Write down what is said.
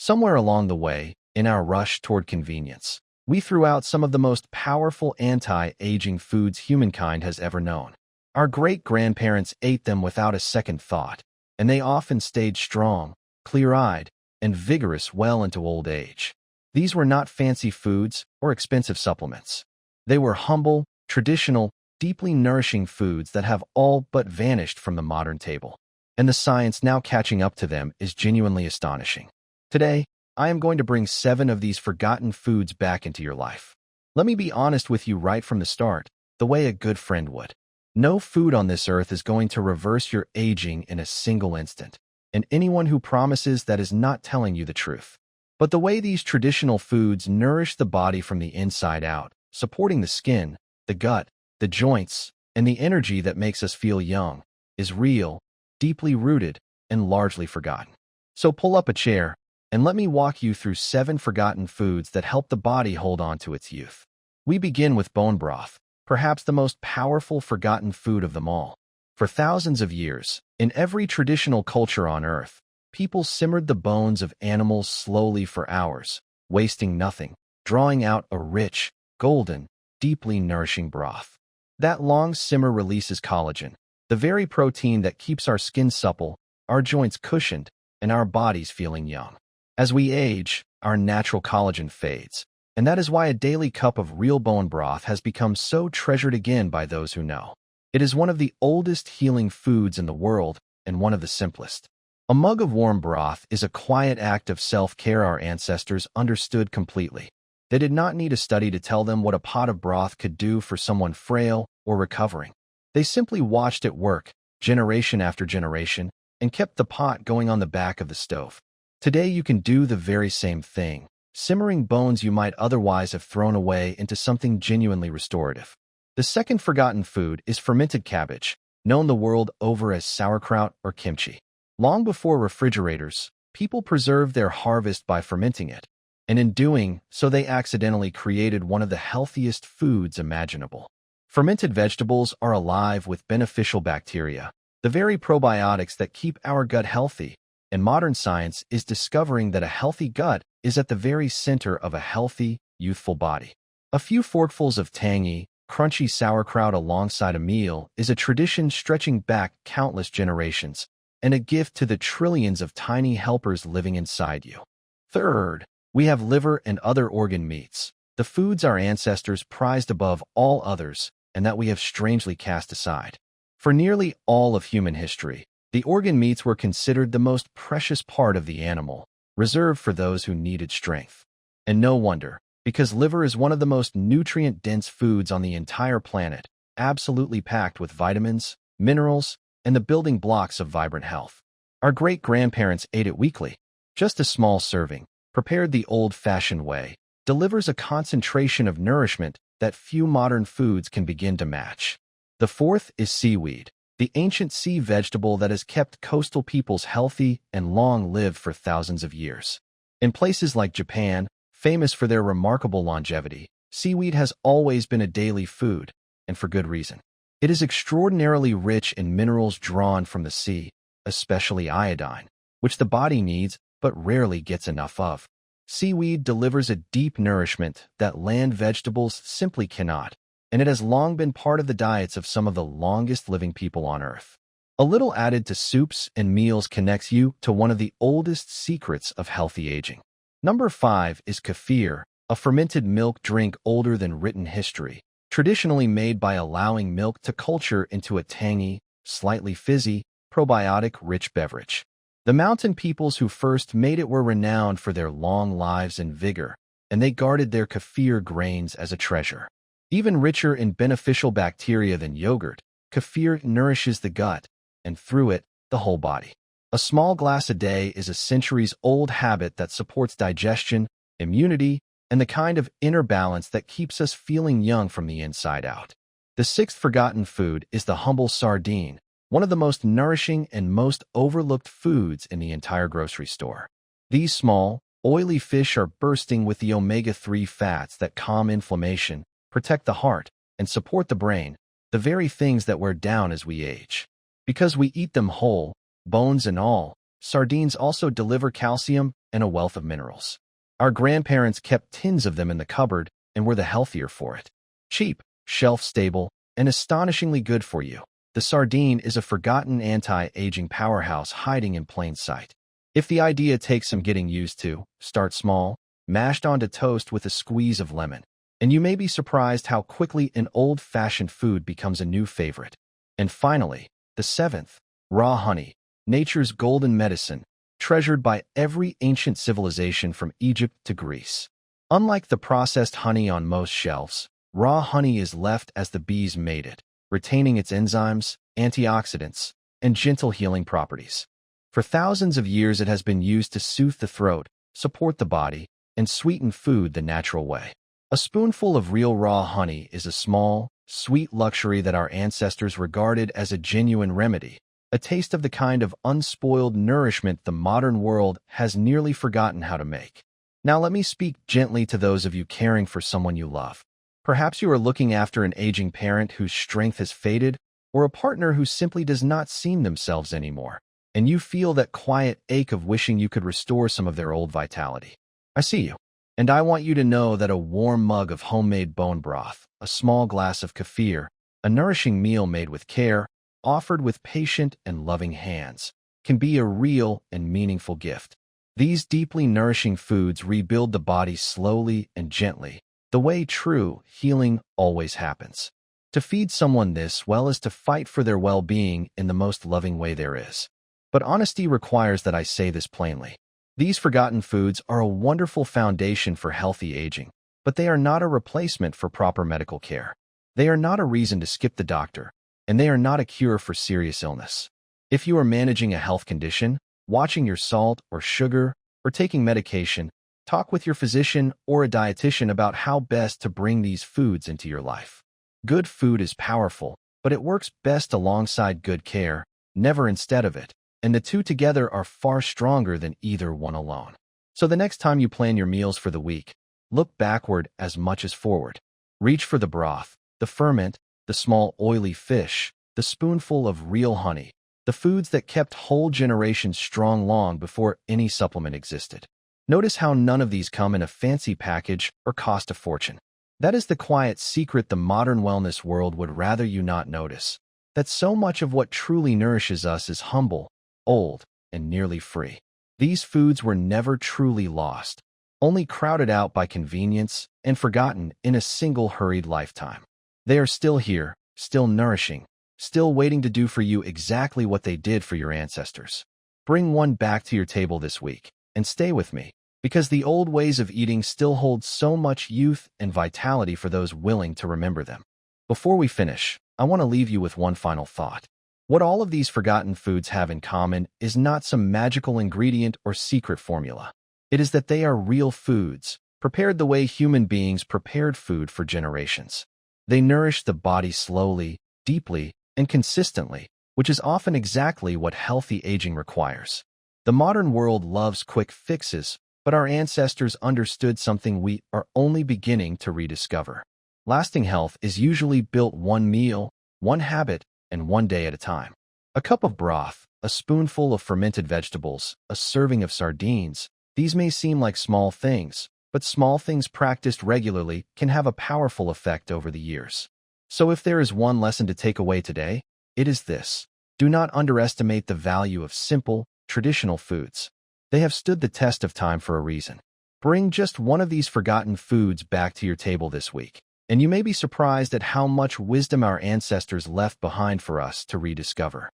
Somewhere along the way, in our rush toward convenience, we threw out some of the most powerful anti-aging foods humankind has ever known. Our great-grandparents ate them without a second thought, and they often stayed strong, clear-eyed, and vigorous well into old age. These were not fancy foods or expensive supplements. They were humble, traditional, deeply nourishing foods that have all but vanished from the modern table. And the science now catching up to them is genuinely astonishing. Today, I am going to bring 7 of these forgotten foods back into your life. Let me be honest with you right from the start, the way a good friend would. No food on this earth is going to reverse your aging in a single instant, and anyone who promises that is not telling you the truth. But the way these traditional foods nourish the body from the inside out, supporting the skin, the gut, the joints, and the energy that makes us feel young, is real, deeply rooted, and largely forgotten. So pull up a chair, and let me walk you through 7 forgotten foods that help the body hold on to its youth. We begin with bone broth, perhaps the most powerful forgotten food of them all. For thousands of years, in every traditional culture on Earth, people simmered the bones of animals slowly for hours, wasting nothing, drawing out a rich, golden, deeply nourishing broth. That long simmer releases collagen, the very protein that keeps our skin supple, our joints cushioned, and our bodies feeling young. As we age, our natural collagen fades, and that is why a daily cup of real bone broth has become so treasured again by those who know. It is one of the oldest healing foods in the world and one of the simplest. A mug of warm broth is a quiet act of self-care our ancestors understood completely. They did not need a study to tell them what a pot of broth could do for someone frail or recovering. They simply watched it work, generation after generation, and kept the pot going on the back of the stove. Today you can do the very same thing, simmering bones you might otherwise have thrown away into something genuinely restorative. The second forgotten food is fermented cabbage, known the world over as sauerkraut or kimchi. Long before refrigerators, people preserved their harvest by fermenting it, and in doing so they accidentally created one of the healthiest foods imaginable. Fermented vegetables are alive with beneficial bacteria, the very probiotics that keep our gut healthy, and modern science is discovering that a healthy gut is at the very center of a healthy, youthful body. A few forkfuls of tangy, crunchy sauerkraut alongside a meal is a tradition stretching back countless generations, and a gift to the trillions of tiny helpers living inside you. Third, we have liver and other organ meats, the foods our ancestors prized above all others and that we have strangely cast aside. For nearly all of human history, the organ meats were considered the most precious part of the animal, reserved for those who needed strength. And no wonder, because liver is one of the most nutrient-dense foods on the entire planet, absolutely packed with vitamins, minerals, and the building blocks of vibrant health. Our great-grandparents ate it weekly. Just a small serving, prepared the old-fashioned way, delivers a concentration of nourishment that few modern foods can begin to match. The fourth is seaweed, the ancient sea vegetable that has kept coastal peoples healthy and long-lived for thousands of years. In places like Japan, famous for their remarkable longevity, seaweed has always been a daily food, and for good reason. It is extraordinarily rich in minerals drawn from the sea, especially iodine, which the body needs but rarely gets enough of. Seaweed delivers a deep nourishment that land vegetables simply cannot, and it has long been part of the diets of some of the longest-living people on Earth. A little added to soups and meals connects you to one of the oldest secrets of healthy aging. Number 5 is kefir, a fermented milk drink older than written history, traditionally made by allowing milk to culture into a tangy, slightly fizzy, probiotic-rich beverage. The mountain peoples who first made it were renowned for their long lives and vigor, and they guarded their kefir grains as a treasure. Even richer in beneficial bacteria than yogurt, kefir nourishes the gut, and through it, the whole body. A small glass a day is a centuries-old habit that supports digestion, immunity, and the kind of inner balance that keeps us feeling young from the inside out. The sixth forgotten food is the humble sardine, one of the most nourishing and most overlooked foods in the entire grocery store. These small, oily fish are bursting with the omega-3 fats that calm inflammation, protect the heart, and support the brain, the very things that wear down as we age. Because we eat them whole, bones and all, sardines also deliver calcium, and a wealth of minerals. Our grandparents kept tins of them in the cupboard and were the healthier for it. Cheap, shelf-stable, and astonishingly good for you. The sardine is a forgotten anti-aging powerhouse hiding in plain sight. If the idea takes some getting used to, start small, mashed onto toast with a squeeze of lemon, and you may be surprised how quickly an old-fashioned food becomes a new favorite. And finally, the seventh, raw honey, nature's golden medicine, treasured by every ancient civilization from Egypt to Greece. Unlike the processed honey on most shelves, raw honey is left as the bees made it, retaining its enzymes, antioxidants, and gentle healing properties. For thousands of years it has been used to soothe the throat, support the body, and sweeten food the natural way. A spoonful of real raw honey is a small, sweet luxury that our ancestors regarded as a genuine remedy, a taste of the kind of unspoiled nourishment the modern world has nearly forgotten how to make. Now let me speak gently to those of you caring for someone you love. Perhaps you are looking after an aging parent whose strength has faded, or a partner who simply does not seem themselves anymore, and you feel that quiet ache of wishing you could restore some of their old vitality. I see you. And I want you to know that a warm mug of homemade bone broth, a small glass of kefir, a nourishing meal made with care, offered with patient and loving hands, can be a real and meaningful gift. These deeply nourishing foods rebuild the body slowly and gently, the way true healing always happens. To feed someone this well is to fight for their well-being in the most loving way there is. But honesty requires that I say this plainly. These forgotten foods are a wonderful foundation for healthy aging, but they are not a replacement for proper medical care. They are not a reason to skip the doctor, and they are not a cure for serious illness. If you are managing a health condition, watching your salt or sugar, or taking medication, talk with your physician or a dietitian about how best to bring these foods into your life. Good food is powerful, but it works best alongside good care, never instead of it. And the two together are far stronger than either one alone. So the next time you plan your meals for the week, look backward as much as forward. Reach for the broth, the ferment, the small oily fish, the spoonful of real honey, the foods that kept whole generations strong long before any supplement existed. Notice how none of these come in a fancy package or cost a fortune. That is the quiet secret the modern wellness world would rather you not notice. That so much of what truly nourishes us is humble, old, and nearly free. These foods were never truly lost, only crowded out by convenience and forgotten in a single hurried lifetime. They are still here, still nourishing, still waiting to do for you exactly what they did for your ancestors. Bring one back to your table this week, and stay with me, because the old ways of eating still hold so much youth and vitality for those willing to remember them. Before we finish, I want to leave you with one final thought. What all of these forgotten foods have in common is not some magical ingredient or secret formula. It is that they are real foods, prepared the way human beings prepared food for generations. They nourish the body slowly, deeply, and consistently, which is often exactly what healthy aging requires. The modern world loves quick fixes, but our ancestors understood something we are only beginning to rediscover. Lasting health is usually built one meal, one habit, and one day at a time. A cup of broth, a spoonful of fermented vegetables, a serving of sardines. These may seem like small things, but small things practiced regularly can have a powerful effect over the years. So if there is one lesson to take away today, it is this. Do not underestimate the value of simple, traditional foods. They have stood the test of time for a reason. Bring just one of these forgotten foods back to your table this week, and you may be surprised at how much wisdom our ancestors left behind for us to rediscover.